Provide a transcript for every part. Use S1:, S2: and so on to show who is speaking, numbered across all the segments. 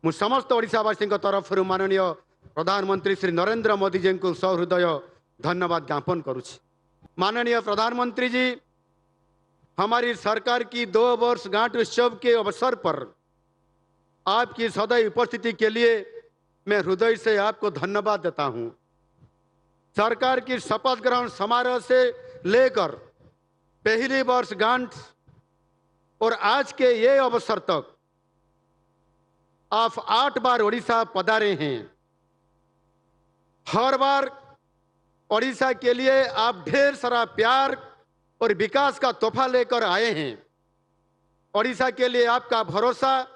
S1: मु समस्त ओडिशावासी तरफ माननीय प्रधानमंत्री श्री नरेंद्र मोदी जी को सहृदय धन्यवाद ज्ञापन करुछि। माननीय प्रधानमंत्री जी, हमारी सरकार की 2 वर्ष गांठ उत्सव के अवसर पर आपकी सदैव उपस्थिति के लिए मैं हृदय से आपको धन्यवाद देता हूं। सरकार की शपथ ग्रहण समारोह से लेकर पहली वर्ष गांठ और आज के ये अवसर तक आप 8 बार ओडिशा पधारे हैं। हर बार ओडिशा के लिए आप ढेर सारा प्यार और विकास का तोहफा लेकर आए हैं। ओडिशा के लिए आपका भरोसा,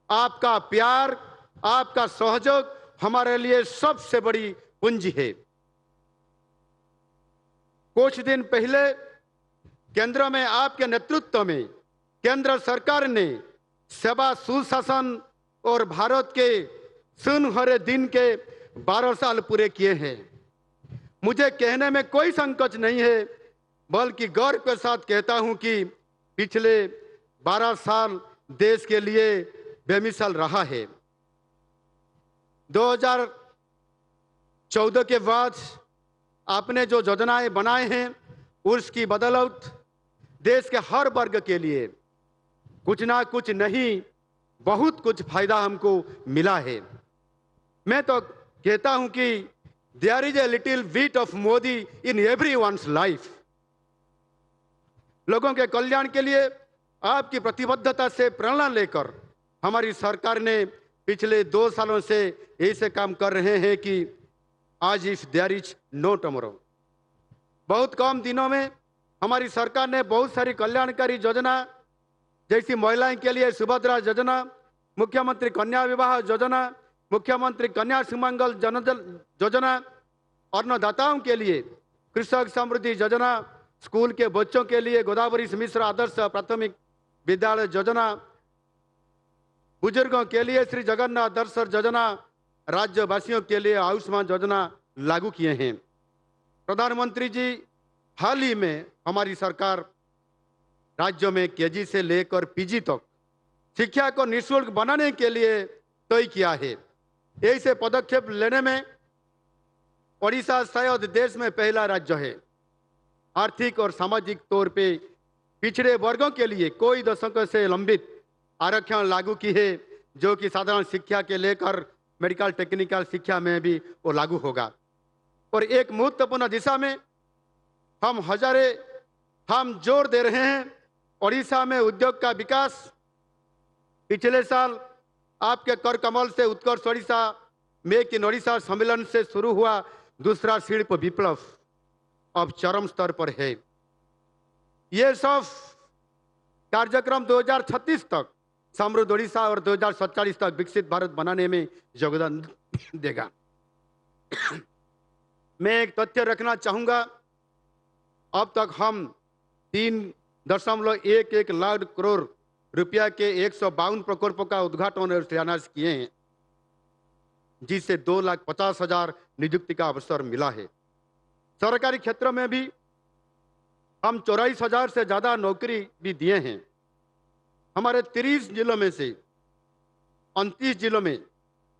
S1: आपका प्यार, आपका सहयोग हमारे लिए सबसे बड़ी पूंजी है। कुछ दिन पहले केंद्र में आपके नेतृत्व में केंद्र सरकार ने सेवा सुशासन और भारत के सुनहरे दिन के 12 साल पूरे किए हैं। मुझे कहने में कोई संकोच नहीं है, बल्कि गर्व के साथ कहता हूं कि पिछले 12 साल देश के लिए बेमिसाल रहा है। 2014 के बाद आपने जो योजनाएं बनाए हैं उसकी बदौलत देश के हर वर्ग के लिए कुछ ना कुछ नहीं, बहुत कुछ फायदा हमको मिला है। मैं तो कहता हूं कि there is a little bit of Modi in everyone's life. लोगों के कल्याण के लिए आपकी प्रतिबद्धता से प्रेरणा लेकर हमारी सरकार ने पिछले 2 सालों से ऐसे काम कर रहे हैं कि आज if there is no tomorrow. बहुत कम दिनों में हमारी सरकार ने बहुत सारी कल्याणकारी योजना, जैसी महिलाओं के लिए सुभद्रा योजना, मुख्यमंत्री कन्या विवाह योजना, मुख्यमंत्री कन्या सुमंगल जनधन योजना, अन्नदाताओं के लिए कृषक समृद्धि योजना, स्कूल के बच्चों के लिए गोदावरी मिश्र आदर्श प्राथमिक विद्यालय योजना, बुजुर्गों के लिए श्री जगन्नाथ दर्शन योजना, राज्यवासियों के लिए आयुष्मान योजना लागू किए हैं। प्रधानमंत्री जी, हाल ही में हमारी सरकार राज्यों में केजी से लेकर पीजी तक शिक्षा को निःशुल्क बनाने के लिए तय किया है। ऐसे पदक्षेप लेने में ओडिशा शायद देश में पहला राज्य है। आर्थिक और सामाजिक तौर पे पिछड़े वर्गों के लिए कोई दशकों से लंबित आरक्षण लागू की है, जो कि साधारण शिक्षा के लेकर मेडिकल टेक्निकल शिक्षा में भी वो लागू होगा। और एक महत्वपूर्ण दिशा में हम जोर दे रहे हैं ओडिशा में उद्योग का विकास। पिछले साल आपके कर कमल से उत्कर्ष ओडिशा मेक इन ओडिशा सम्मेलन से शुरू हुआ दूसरा शिल्प विप्लव अब चरम स्तर पर है। ये सब कार्यक्रम 2036 तक समृद्ध ओडिशा और 2047 तक विकसित भारत बनाने में योगदान देगा। मैं एक तथ्य रखना चाहूंगा, अब तक हम 3.11 लाख करोड़ रुपया के 152 प्रकल्पों का उद्घाटन और शिलान्यास किए हैं, जिससे 2,50,000 नियुक्ति का अवसर मिला है। सरकारी क्षेत्र में भी हम 84,000 से ज्यादा नौकरी भी दिए हैं। हमारे 30 जिलों में से 29 जिलों में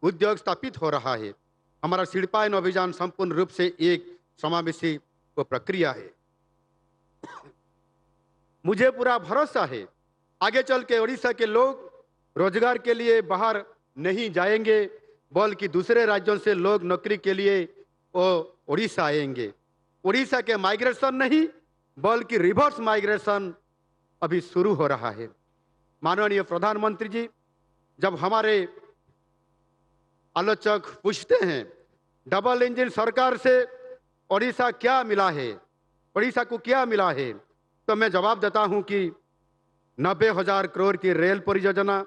S1: उद्योग स्थापित हो रहा है। हमारा शिल्पायन अभियान संपूर्ण रूप से एक समावेशी प्रक्रिया है। मुझे पूरा भरोसा है आगे चल के ओडिशा के लोग रोजगार के लिए बाहर नहीं जाएंगे, बल्कि दूसरे राज्यों से लोग नौकरी के लिए ओडिशा आएंगे। ओडिशा के माइग्रेशन नहीं, बल्कि रिवर्स माइग्रेशन अभी शुरू हो रहा है। माननीय प्रधानमंत्री जी, जब हमारे आलोचक पूछते हैं डबल इंजन सरकार से ओडिशा क्या मिला है, ओडिशा को क्या मिला है, तो मैं जवाब देता हूं कि 90,000 करोड़ की रेल परियोजना,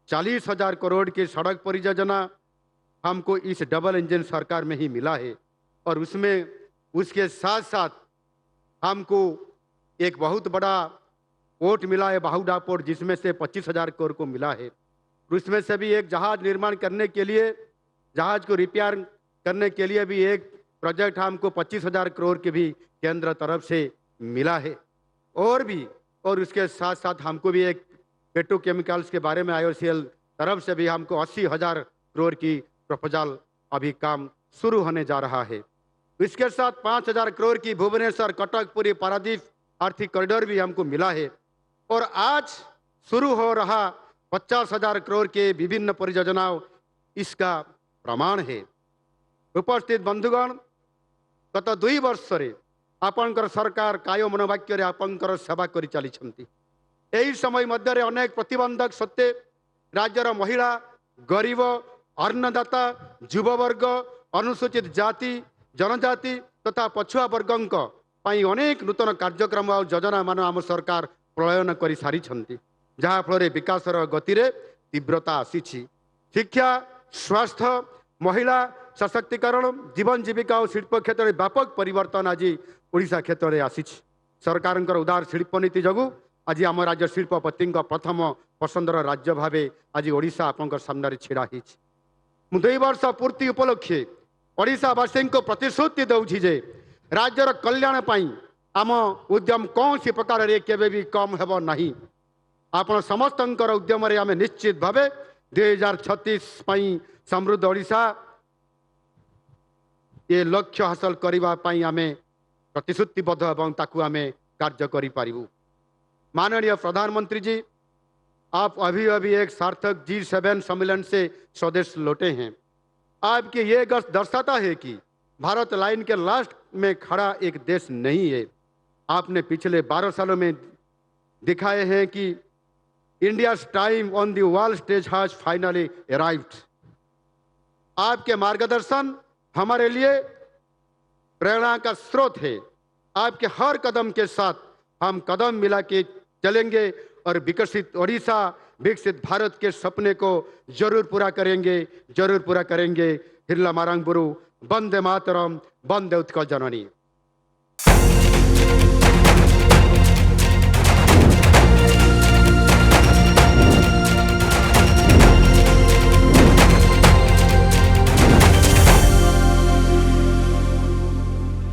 S1: 40,000 करोड़ की सड़क परियोजना हमको इस डबल इंजन सरकार में ही मिला है। और उसमें उसके साथ साथ हमको एक बहुत बड़ा पोर्ट मिला है, बाहुडा पोर्ट, जिसमें से 25,000 करोड़ को मिला है। उसमें से भी एक जहाज निर्माण करने के लिए, जहाज को रिपेयर करने के लिए भी एक प्रोजेक्ट हमको 25,000 करोड़ के भी केंद्र तरफ से मिला है। और उसके साथ साथ हमको भी एक पेट्रोकेमिकल्स के बारे में IOCL तरफ से भी हमको 80,000 करोड़ की प्रपोजल अभी काम शुरू होने जा रहा है। इसके साथ 5,000 करोड़ की भुवनेश्वर कटक पुरी पारादीप आर्थिक कॉरिडोर भी हमको मिला है। और आज शुरू हो रहा 50,000 करोड़ के विभिन्न परियोजनाओं इसका प्रमाण है। उपस्थित बंधुगण, गत 2 वर्ष आपणकर सरकार काय मनोवाक्य आपणकर सेवा कर चली। यही समय मध्य अनेक प्रतिबंधक सत्वे राज्यर महिला, गरीब, अन्नदाता, युववर्ग, अनुसूचित जाति जनजाति तथा पछुआ वर्गों अनेक नूतन कार्यक्रम और योजना मान आम सरकार प्रणयन कर सारी, जहाँफल विकासर गति रे तीव्रता आसी। शिक्षा, स्वास्थ्य, महिला सशक्तिकरण, जीवन जीविका और शिल्प क्षेत्र में व्यापक परिवर्तन आज ओडिशा क्षेत्र में आसी। सरकार उदार शिल्प नीति जगू आज आम राज्य शिल्पपति प्रथम पसंदर राज्य भावे आज ओडिशा आपंकर सामने छिड़ा ही। 2 वर्ष पूर्ति उपलक्षे ओडिशावासी को प्रतिश्रुति दूची जे राज्यर कल्याण पाई आम उद्यम कौन सी प्रकार रे केबे भी कम हेब नहीं। आपण समस्तंकर उद्यम रे आमे निश्चित भावे 2036 पाई समृद्ध ओडिशा ये लक्ष्य हासिल करबा पाई आमे प्रतिश्रुतिबद्ध एवं ताकू आमे कार्य करि पारिबू। माननीय प्रधानमंत्री जी, आप अभी अभी एक सार्थक G7 सम्मेलन से स्वदेश लौटे हैं। आपकी ये गश्त दर्शाता है कि भारत लाइन के लास्ट में खड़ा एक देश नहीं है। आपने पिछले 12 सालों में दिखाए हैं कि India's time on the world stage has finally arrived. आपके मार्गदर्शन हमारे लिए प्रेरणा का स्रोत है। आपके हर कदम के साथ हम कदम मिला के चलेंगे और विकसित ओडिशा, विकसित भारत के सपने को जरूर पूरा करेंगे, जरूर पूरा करेंगे। हिरला मारंग बुरु, वंदे मातरम, वंदे उत्कल जननी।